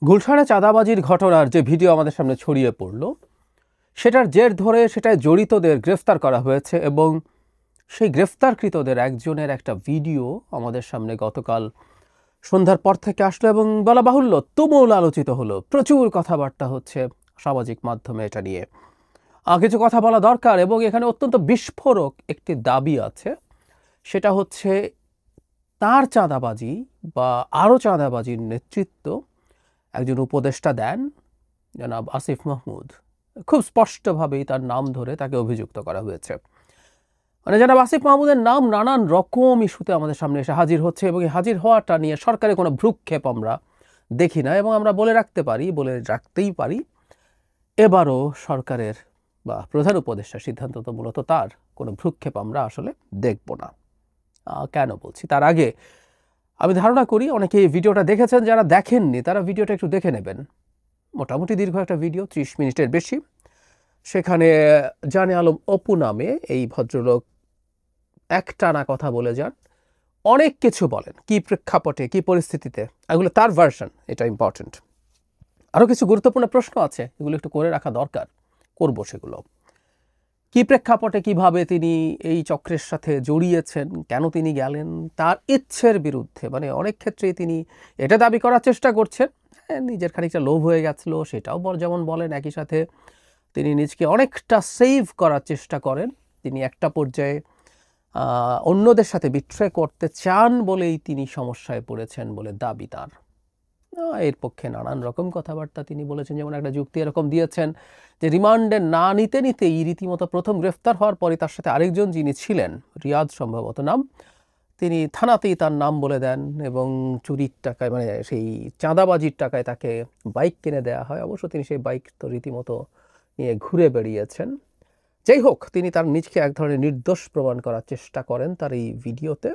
গুলশানে চাঁদাবাজির ঘটনার যে ভিডিও আমাদের সামনে ছড়িয়ে পড়ল, সেটার জের ধরে সেটায় জড়িতদের গ্রেফতার করা হয়েছে এবং সেই গ্রেফতারকৃতদের একজনের একটা ভিডিও আমাদের সামনে গতকাল সন্ধ্যার পর থেকে আসলো এবং বলা বাহুল্য তুমুল আলোচিত হলো। প্রচুর কথাবার্তা হচ্ছে সামাজিক মাধ্যমে এটা নিয়ে। কিছু কথা বলা দরকার এবং এখানে অত্যন্ত বিস্ফোরক একটি দাবি আছে। সেটা হচ্ছে তার চাঁদাবাজি বা আরও চাঁদাবাজির নেতৃত্ব একজন উপদেষ্টা দেন, জনাব আসিফ মাহমুদ। খুব স্পষ্টভাবেই তার নাম ধরে তাকে অভিযুক্ত করা হয়েছে। মানে জনাব আসিফ মাহমুদের নাম নানান রকম ইস্যুতে আমাদের সামনে এসে হাজির হচ্ছে এবং এই হাজির হওয়াটা নিয়ে সরকারের কোনো ভ্রুক্ষেপ আমরা দেখি না এবং আমরা বলে রাখতেই পারি এবারও সরকারের বা প্রধান উপদেষ্টার সিদ্ধান্ত তো মূলত তার কোনো ভ্রুক্ষেপ আমরা আসলে দেখব না। কেন বলছি, তার আগে আমি ধারণা করি অনেকে এই ভিডিওটা দেখেছেন, যারা দেখেননি তারা ভিডিওটা একটু দেখে নেবেন। মোটামুটি দীর্ঘ একটা ভিডিও, 30 মিনিটের বেশি। সেখানে জানে আলম অপু নামে এই ভদ্রলোক একটানা কথা বলে যান, অনেক কিছু বলেন, কি প্রেক্ষাপটে কি পরিস্থিতিতে, এগুলো তার ভার্সন, এটা ইম্পর্টেন্ট। আরও কিছু গুরুত্বপূর্ণ প্রশ্ন আছে, এগুলো একটু করে রাখা দরকার, করব সেগুলো। কি প্রেক্ষাপটে কিভাবে তিনি এই চক্রের সাথে জড়িয়েছেন, কেন তিনি গেলেন, তার ইচ্ছের বিরুদ্ধে, মানে অনেক ক্ষেত্রেই তিনি এটা দাবি করার চেষ্টা করছেন নিজের খানিকটা লোভ হয়ে গেছিল, সেটাও যেমন বলেন। একই সাথে তিনি নিজকে অনেকটা সেভ করার চেষ্টা করেন। তিনি একটা পর্যায়ে অন্যদের সাথে বিট্রে করতে চান বলেই তিনি সমস্যায় পড়েছেন বলে দাবি তার। এর পক্ষে নানান রকম কথাবার্তা তিনি বলেছেন। যেমন একটা যুক্তি এরকম দিয়েছেন যে রিমান্ডে না নিতেই রীতিমতো প্রথম গ্রেফতার হওয়ার পরে তার সাথে আরেকজন যিনি ছিলেন, রিয়াদ সম্ভবত নাম, তিনি থানাতেই তার নাম বলে দেন এবং চুরির টাকায়, মানে সেই চাঁদাবাজির টাকায় তাকে বাইক কিনে দেওয়া হয়। অবশ্য তিনি সেই বাইক তো রীতিমতো নিয়ে ঘুরে বেরিয়েছেন। যাই হোক, তিনি তার নিজকে এক ধরনের নির্দোষ প্রমাণ করার চেষ্টা করেন তার এই ভিডিওতে।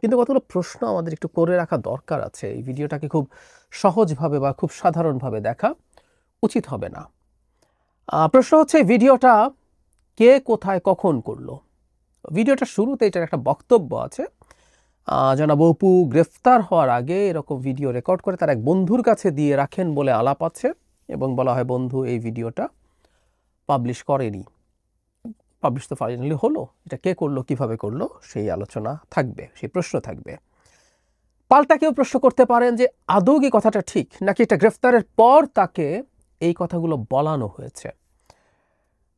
কিন্তু কতগুলো প্রশ্ন আমাদের একটু করে রাখা দরকার আছে। এই ভিডিওটাকে খুব সহজভাবে বা খুব সাধারণভাবে দেখা উচিত হবে না। প্রশ্ন হচ্ছে, ভিডিওটা কে কোথায় কখন করলো? ভিডিওটা শুরুতে এটার একটা বক্তব্য আছে। জনাব অপু গ্রেফতার হওয়ার আগে এরকম ভিডিও রেকর্ড করে তার এক বন্ধুর কাছে দিয়ে রাখেন বলে আলাপ আছে এবং বলা হয় বন্ধু এই ভিডিওটা পাবলিশ করেনি। পাবলিশ তো ফাইনালি হলো, এটা কে করলো, কিভাবে করলো, সেই আলোচনা থাকবে, সেই প্রশ্ন থাকবে। পাল্টা কেউ প্রশ্ন করতে পারেন যে আদৌ কি কথাটা ঠিক, নাকি এটা গ্রেফতারের পর তাকে এই কথাগুলো বলানো হয়েছে।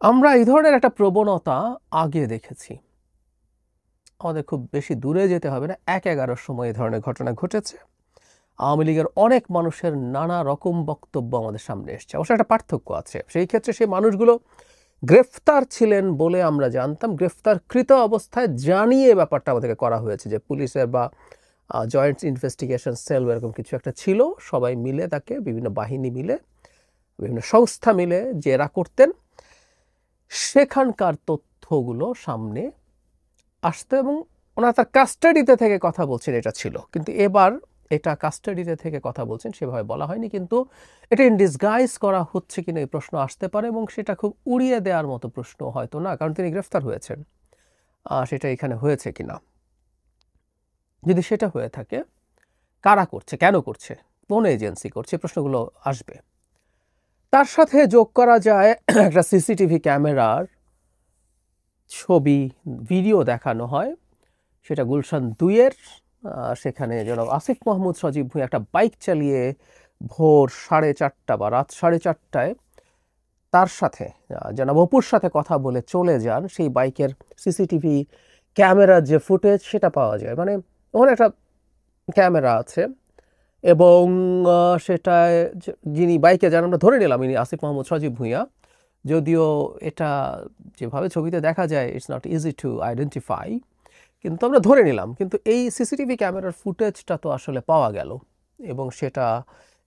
আমরা এই ধরনের একটা প্রবণতা আগে দেখেছি, আমাদের খুব বেশি দূরে যেতে হবে না, 1/11 সময় এই ধরনের ঘটনা ঘটেছে। আওয়ামী লীগের অনেক মানুষের নানা রকম বক্তব্য আমাদের সামনে এসছে। অবশ্য একটা পার্থক্য আছে, সেই ক্ষেত্রে সেই মানুষগুলো গ্রেফতার ছিলেন বলে আমরা জানতাম, গ্রেফতারকৃত অবস্থায় জানিয়ে ব্যাপারটা আমাদেরকে করা হয়েছে যে পুলিশের বা জয়েন্ট ইনভেস্টিগেশন সেল এরকম কিছু একটা ছিল, সবাই মিলে তাকে, বিভিন্ন বাহিনী মিলে, বিভিন্ন সংস্থা মিলে জেরা করতেন। সেখানকার তথ্যগুলো সামনে আসতো এবং ওনারা তার কাস্টাডিতে থেকে কথা বলছেন, এটা ছিল। কিন্তু এবার এটা কাস্টাডিতে থেকে কথা বলছেন সেভাবে বলা হয়নি, কিন্তু এটা ইন ডিসগাইজ করা হচ্ছে কিনা এই প্রশ্ন আসতে পারে এবং সেটা খুব উড়িয়ে দেওয়ার মতো প্রশ্ন হয়তো না, কারণ তিনি গ্রেফতার হয়েছেন। সেটা এখানে হয়েছে কিনা, যদি সেটা হয়ে থাকে, কারা করছে, কেন করছে, কোন এজেন্সি করছে, প্রশ্নগুলো আসবে। তার সাথে যোগ করা যায় একটা সিসিটিভি ক্যামেরার ছবি, ভিডিও দেখানো হয়, সেটা গুলশান 2-এর। সেখানে জনাব আসিফ মাহমুদ সজীব ভুঁইয়া একটা বাইক চালিয়ে ভোর 4:30 বা রাত 4:30টায় তার সাথে জনাব অপুর সাথে কথা বলে চলে যান। সেই বাইকের সিসিটিভি ক্যামেরার যে ফুটেজ সেটা পাওয়া যায়, মানে ওখানে একটা ক্যামেরা আছে এবং সেটায় যিনি বাইকে যান আমরা ধরে নিলাম ইনি আসিফ মাহমুদ সজীব ভুঁইয়া, যদিও এটা যেভাবে ছবিতে দেখা যায় it's not easy to identify, কিন্তু আমরা ধরে নিলাম। কিন্তু এই সিসিটিভি ক্যামেরার ফুটেজটা তো আসলে পাওয়া গেল এবং সেটা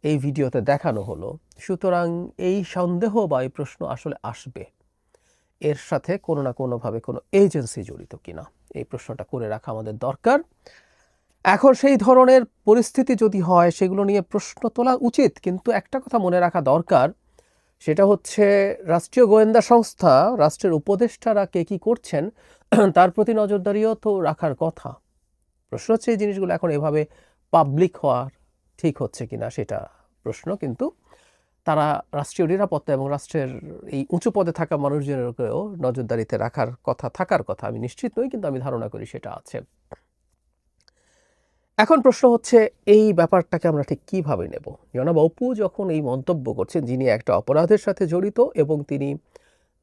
এই ভিডিওতে দেখানো হলো। সুতরাং এই সন্দেহ বা এই প্রশ্ন আসলে আসবে, এর সাথে কোনো না কোনোভাবে কোনো এজেন্সি জড়িত কিনা, এই প্রশ্নটা করে রাখা আমাদের দরকার। এখন সেই ধরনের পরিস্থিতি যদি হয় সেগুলো নিয়ে প্রশ্ন তোলা উচিত, কিন্তু একটা কথা মনে রাখা দরকার, সেটা হচ্ছে রাষ্ট্রীয় গোয়েন্দা সংস্থা, রাষ্ট্রের উপদেষ্টারা কে কী করছেন তার প্রতি নজরদারিও তো রাখার কথা। প্রশ্ন হচ্ছে এই জিনিসগুলো এখন এভাবে পাবলিক হওয়ার ঠিক হচ্ছে কিনা সেটা প্রশ্ন, কিন্তু তারা রাষ্ট্রীয় নিরাপত্তা এবং রাষ্ট্রের এই উঁচু পদে থাকা মানুষজনেরকেও নজরদারিতে থাকার কথা আমি নিশ্চিত নই, কিন্তু আমি ধারণা করি সেটা আছে। এখন প্রশ্ন হচ্ছে এই ব্যাপারটাকে আমরা ঠিক কিভাবে নেব। জনাব অপু যখন এই মন্তব্য করছেন, যিনি একটা অপরাধের সাথে জড়িত এবং তিনি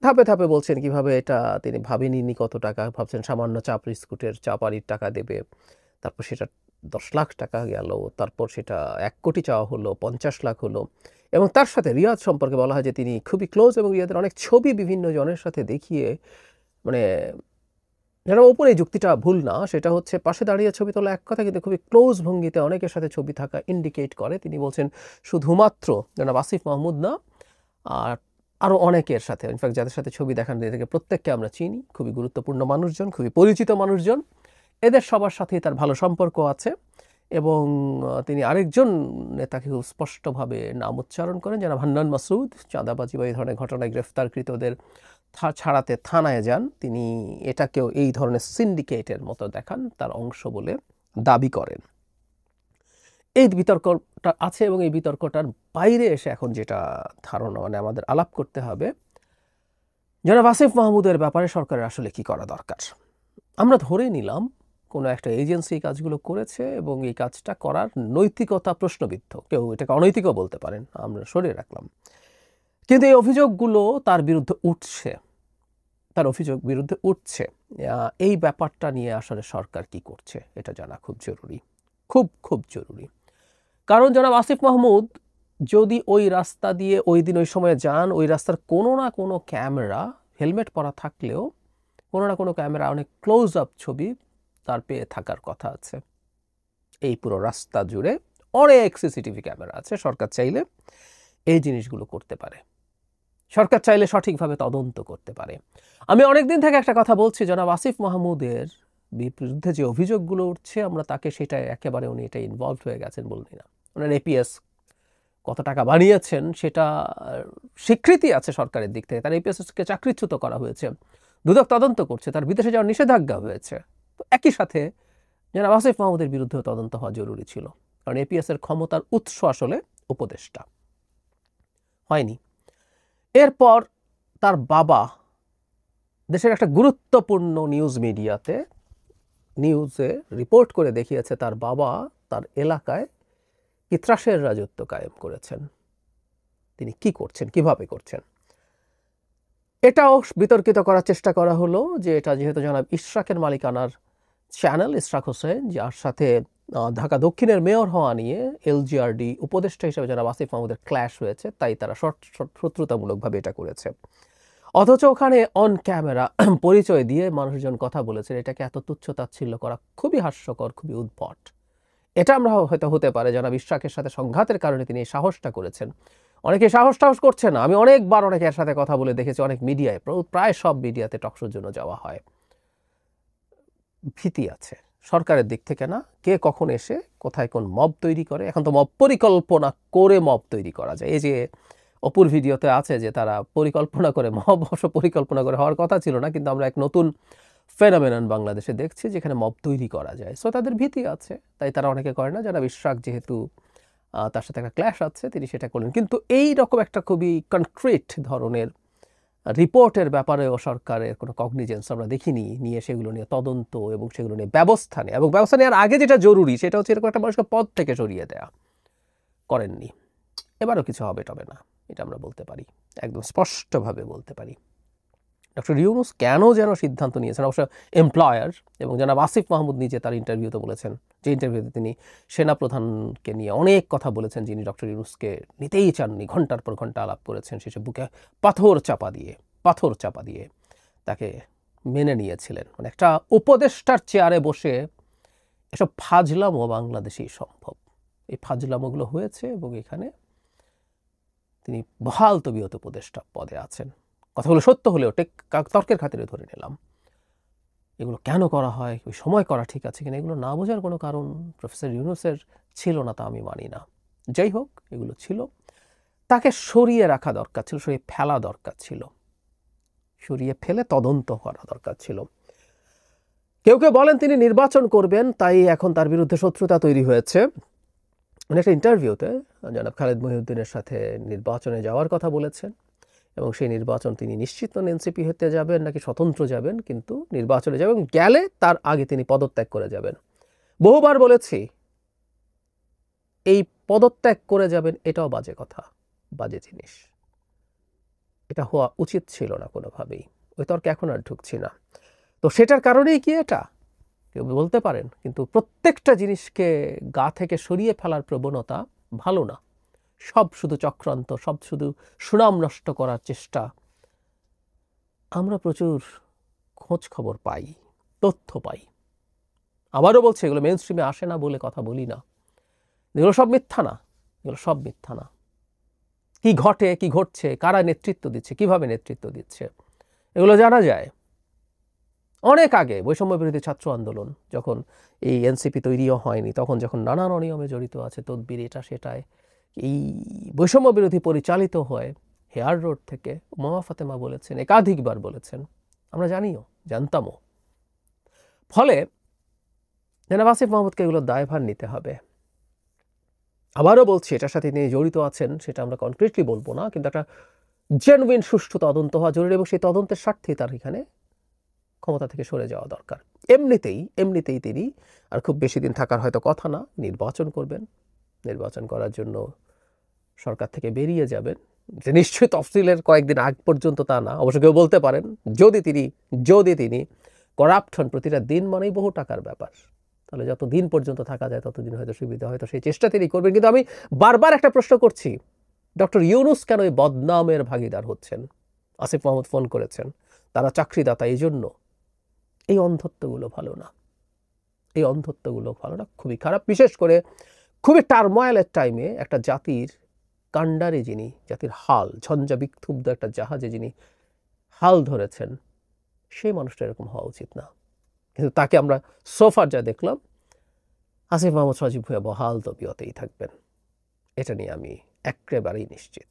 ধাপে ধাপে বলছেন কিভাবে এটা তিনি ভাবেননি, কত টাকা ভাবছেন সামান্য চাপ বিস্কুটের চাপারির টাকা দেবে, তারপর সেটা 10 লাখ টাকা গেল, তারপর সেটা 1 কোটি চাওয়া হলো, 50 লাখ হলো, এবং তার সাথে রিয়াদ সম্পর্কে বলা হয় যে তিনি খুবই ক্লোজ এবং রিয়াদের অনেক ছবি বিভিন্ন জনের সাথে দেখিয়ে, মানে যারা ওপরে এই যুক্তিটা ভুল না, সেটা হচ্ছে পাশে দাঁড়িয়ে ছবি তোলা এক কথা, কিন্তু খুবই ক্লোজ ভঙ্গিতে অনেকের সাথে ছবি থাকা ইন্ডিকেট করে। তিনি বলছেন শুধুমাত্র জনাব আসিফ মাহমুদ না, আর আরও অনেকের সাথে, ইনফ্যাক্ট যাদের সাথে ছবি দেখান থেকে প্রত্যেককে আমরা চিনি, খুবই গুরুত্বপূর্ণ মানুষজন, খুবই পরিচিত মানুষজন, এদের সবার সাথেই তার ভালো সম্পর্ক আছে। এবং তিনি আরেকজন নেতাকে খুব স্পষ্টভাবে নাম উচ্চারণ করেন, যারা হান্নান মাসুদ, চাঁদাবাজি বা এই ধরনের ঘটনায় গ্রেফতারকৃতদের ছাড়াতে থানায় যান, তিনি এটাকেও এই ধরনের সিন্ডিকেটের মতো দেখান, তার অংশ বলে দাবি করেন। এই বিতর্কটা আছে এবং এই বিতর্কটার বাইরে এসে এখন যেটা ধারণা, মানে আমাদের আলাপ করতে হবে, জনাব আসিফ মাহমুদের ব্যাপারে সরকারের আসলে কি করা দরকার। আমরা ধরে নিলাম কোনো একটা এজেন্সি কাজগুলো করেছে এবং এই কাজটা করার নৈতিকতা প্রশ্নবিদ্ধ, কেউ এটাকে অনৈতিকও বলতে পারেন, আমরা সরিয়ে রাখলাম, কিন্তু এই অভিযোগগুলো তার বিরুদ্ধে উঠছে, এই ব্যাপারটা নিয়ে আসলে সরকার কি করছে এটা জানা খুব জরুরি, খুব জরুরি। কারণ জনাব আসিফ মাহমুদ যদি ওই রাস্তা দিয়ে ওই দিন ওই সময়ে যান, ওই রাস্তার কোনো না কোনো ক্যামেরা, হেলমেট পরা থাকলেও কোনো না কোনো ক্যামেরা, অনেক ক্লোজ আপ ছবি তার পেয়ে থাকার কথা আছে। এই পুরো রাস্তা জুড়ে অনেক সিসিটিভি ক্যামেরা আছে। সরকার চাইলে এই জিনিসগুলো করতে পারে, সরকার চাইলে সঠিকভাবে তদন্ত করতে পারে। আমি অনেকদিন থেকে একটা কথা বলছি, জনাব আসিফ মাহমুদের বিরুদ্ধে যে অভিযোগগুলো উঠছে, আমরা তাকে সেটা একেবারে উনি এটা ইনভলভ হয়ে গেছেন বলনি না। ওনার এপিএস কত টাকা বানিয়েছেন সেটা স্বীকৃতি আছে সরকারের দিক থেকে, তার এপিএসকে চাকরিচ্যুত করা হয়েছে, দুদক তদন্ত করছে, তার বিদেশে যাওয়ার নিষেধাজ্ঞা হয়েছে। তো একই সাথে জনাব আসিফ মাহমুদের বিরুদ্ধেও তদন্ত হওয়া জরুরি ছিল, কারণ এপিএসের ক্ষমতার উৎস আসলে উপদেষ্টা, হয়নি। এরপর তার বাবা দেশের একটা গুরুত্বপূর্ণ নিউজে রিপোর্ট করে দেখিয়েছে তার বাবা তার এলাকায় কি ত্রাসের রাজত্ব কায়েম করেছেন। তিনি কি করছেন, কিভাবে করছেন, এটাও বিতর্কিত করার চেষ্টা করা হলো, যে এটা যেহেতু জনাব ইশরাকের মালিকানার চ্যানেল, ইশরাক হোসেন, যার সাথে ঢাকা দক্ষিণের মেয়র হওয়া নিয়ে এলজিআরডি উপদেষ্টা হিসেবে জনাব আসিফ মাহমুদের ক্ল্যাশ হয়েছে, তাই তারা শত্রুতামূলকভাবে এটা করেছে। অথচ ওখানে অন ক্যামেরা পরিচয় দিয়ে মানুষজন কথা বলেছেন, এটাকে এত তুচ্ছ-তাচ্ছিল্য করা খুবই হাস্যকর, খুবই উদ্ভট। এটা আমরা হয়তো হতে পারে জনাব ইশরাকের সাথে সংঘাতের কারণে তিনি এই সাহসটা করেছেন। অনেকে সাহস করছে না, আমি অনেকবার অনেকের সাথে কথা বলে দেখেছি, অনেক মিডিয়ায়, প্রায় সব মিডিয়াতে টকশোর জন্য যাওয়া হয়। ভীতি আছে সরকারের দিক থেকে, না কে কখন এসে কোথায় কোন মব তৈরি করে। এখন তো মব পরিকল্পনা করে মব তৈরি করা যায়। এই যে অপুর ভিডিওতে আছে যে তারা পরিকল্পনা করে, মব অবশ্য পরিকল্পনা করে হওয়ার কথা ছিল না, কিন্তু আমরা এক নতুন ফেনোমেনন বাংলাদেশে দেখছি যেখানে মব তৈরি করা যায়। সো তাদের ভীতি আছে, তাই তারা অনেকে করে না। যারা ইশরাক যেহেতু তার সাথে একটা ক্ল্যাশ আছে, তিনি সেটা করলেন। কিন্তু এই রকম একটা খুবই কনক্রিট ধরনের রিপোর্টের ব্যাপারেও সরকারের কোনো কগনিজেন্স আমরা দেখিনি, নিয়ে সেগুলো নিয়ে তদন্ত এবং সেগুলো নিয়ে ব্যবস্থা নেয়, এবং ব্যবস্থা নেওয়ার আগে যেটা জরুরি সেটা হচ্ছে এরকম একটা মানুষকে পদ থেকে সরিয়ে দেওয়া, করেননি। এবারও কিছু হবে টবে না, এটা আমরা বলতে পারি, একদম স্পষ্টভাবে বলতে পারি। ডক্টর ইউনূস কেন যেন সিদ্ধান্ত নিয়েছেন, অবশ্য এমপ্লয়ার, এবং জনাব আসিফ মাহমুদ নিজে তার ইন্টারভিউতে বলেছেন, যে ইন্টারভিউতে তিনি সেনাপ্রধানকে নিয়ে অনেক কথা বলেছেন, যিনি ডক্টর ইউনূসকে নিতেই চাননি, ঘন্টার পর ঘন্টা আলাপ করেছেন, শেষে বুকে পাথর চাপা দিয়ে তাকে মেনে নিয়েছিলেন। মানে একটা উপদেষ্টার চেয়ারে বসে এসব ফাজলামো বাংলাদেশেই সম্ভব। এই ফাজলামোগুলো হয়েছে এবং এখানে তিনি বহাল তবিয়ত উপদেষ্টা পদে আছেন। কথাগুলো সত্য হলেও তর্কের খাতিরে ধরে নিলাম। এগুলো কেন করা হয়, ওই সময় করা ঠিক আছে কিনা, এগুলো না বোঝার কোনো কারণ প্রফেসর ইউনূসের ছিল না, তা আমি মানি না। যাই হোক, এগুলো ছিল, তাকে সরিয়ে রাখা দরকার ছিল, সরিয়ে ফেলা দরকার ছিল, সরিয়ে ফেলে তদন্ত করা দরকার ছিল। কেউ কেউ বলেন তিনি নির্বাচন করবেন, তাই এখন তার বিরুদ্ধে শত্রুতা তৈরি হয়েছে। উনি একটা ইন্টারভিউতে জনাব খালেদ মহিউদ্দিনের সাথে নির্বাচনে যাওয়ার কথা বলেছেন এবং সেই নির্বাচন তিনি নিশ্চিত নন এনসিপি হতে যাবেন নাকি স্বতন্ত্র যাবেন, কিন্তু নির্বাচনে যাবেন, গেলে তার আগে তিনি পদত্যাগ করে যাবেন। বহুবার বলেছি এই পদত্যাগ করে যাবেন এটাও বাজে কথা, বাজে জিনিস, এটা হওয়া উচিত ছিল না কোনোভাবেই। ওই তর্কে এখন আর ঢুকছি না। তো সেটার কারণেই কি এটা কেউ বলতে পারেন, কিন্তু প্রত্যেকটা জিনিসকে গা থেকে সরিয়ে ফেলার প্রবণতা ভালো না। সব শুধু চক্রান্ত, সব শুধু সুনাম নষ্ট করার চেষ্টা। আমরা প্রচুর খোঁজ খবর পাই, তথ্য পাই। আবারও বলছি, এগুলো মেইন স্ট্রিমে আসে না বলে কথা বলি না, এগুলো সব মিথ্যা না, এগুলো সব মিথ্যা না। কি ঘটে, কি ঘটছে, কারা নেতৃত্ব দিচ্ছে, কিভাবে নেতৃত্ব দিচ্ছে, এগুলো জানা যায়। অনেক আগে বৈষম্য বিরোধী ছাত্র আন্দোলন যখন এই এনসিপি তৈরিও হয়নি, তখন যখন নানান অনিয়মে জড়িত আছে, তদবির এটা সেটায়, এই বৈষম্য বিরোধী পরিচালিত হয় হেয়ার রোড থেকে, মামা ফাতেমা বলেছেন, একাধিকবার বলেছেন, আমরা জানিও, জানতামও। ফলে জনাব আসিফ মাহমুদকে এগুলো দায়ভার নিতে হবে। আবারও বলছি, এটার সাথে তিনি জড়িত আছেন সেটা আমরা কনক্রিটলি বলবো না, কিন্তু একটা জেনুইন সুষ্ঠু তদন্ত হওয়া জরুরি এবং সেই তদন্তের স্বার্থে তার এখানে ক্ষমতা থেকে সরে যাওয়া দরকার। এমনিতেই তিনি আর খুব বেশি দিন থাকার হয়তো কথা না, নির্বাচন করবেন, নির্বাচন করার জন্য সরকার থেকে বেরিয়ে যাবেন। যে নিশ্চয়ই তফসিলের কয়েকদিন আগ পর্যন্ত তা না, অবশ্য কেউ বলতে পারেন যদি তিনি করাপ্ট হন, প্রতিটা দিন মানেই বহু টাকার ব্যাপার, তাহলে যত দিন পর্যন্ত থাকা যায় ততদিন হয়তো সুবিধা, হয়তো সেই চেষ্টা তিনি করবেন। কিন্তু আমি বারবার একটা প্রশ্ন করছি, ডক্টর ইউনূস কেন এই বদনামের ভাগিদার হচ্ছেন? আসিফ মাহমুদ ফোন করেছেন, তারা চাকরিদাতা, এই জন্য। এই অন্ধত্বগুলো ভালো না, এই অন্ধত্বগুলো ভালো না, খুবই খারাপ। বিশেষ করে খুবই টার্ময়েলের টাইমে একটা জাতির কাণ্ডারে যিনি, জাতির হাল, ঝঞ্ঝা বিক্ষুব্ধ একটা জাহাজে যিনি হাল ধরেছেন, সেই মানুষটা এরকম হওয়া উচিত না। কিন্তু তাকে আমরা সোফার যা দেখলাম, আসিফ মাহমুদ সজীব ভুঁইয়া বহাল তবিয়তেই থাকবেন, এটা নিয়ে আমি একেবারেই নিশ্চিত।